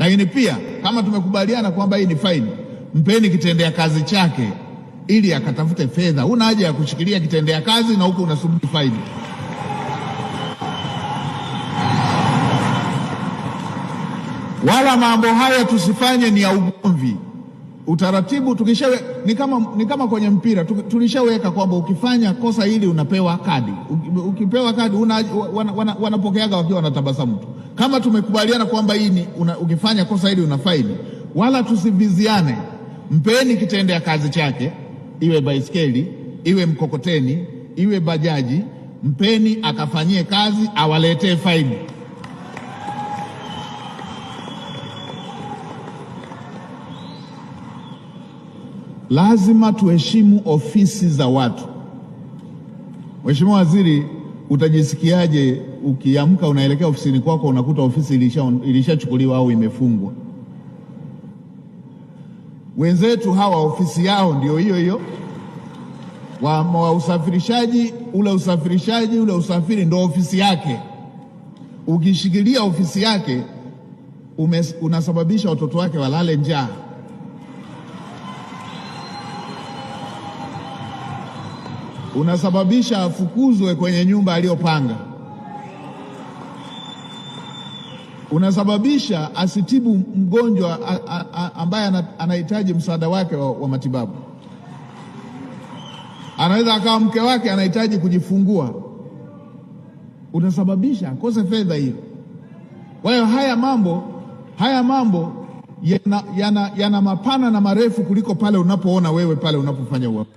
Lakini pia kama tumekubaliana kwamba hii ni faini, mpeni kitendea kazi chake ili akatafute fedha. Huna haja ya kushikilia kitendea kazi na huko unasubiri faini. Wala mambo haya tusifanye ni ya ugomvi. Utaratibu ni kama kwenye mpira tulishaweka kwamba ukifanya kosa hili unapewa kadi. Ukipewa kadi wanapokeaga wakiwa wanatabasamu tu. Kama tumekubaliana kwamba hii ukifanya kosa hili una faini, wala tusiviziane. Mpeni kitendea kazi chake, iwe baiskeli, iwe mkokoteni, iwe bajaji, mpeni akafanyie kazi, awaletee faini. Lazima tuheshimu ofisi za watu. Mheshimiwa Waziri, utajisikiaje ukiamka unaelekea ofisini kwako unakuta ofisi ilishachukuliwa au imefungwa? Wenzetu hawa ofisi yao ndio hiyo hiyo wa usafirishaji, ule usafiri ndio ofisi yake. Ukishikilia ofisi yake unasababisha watoto wake walale njaa. Unasababisha afukuzwe kwenye nyumba aliyopanga. Unasababisha asitibu mgonjwa ambaye anahitaji msaada wake wa matibabu. Anaweza akawa mke wake anahitaji kujifungua. Unasababisha akose fedha hiyo. Kwa hiyo haya mambo yana mapana na marefu kuliko pale unapoona wewe pale unapofanya uamuzi.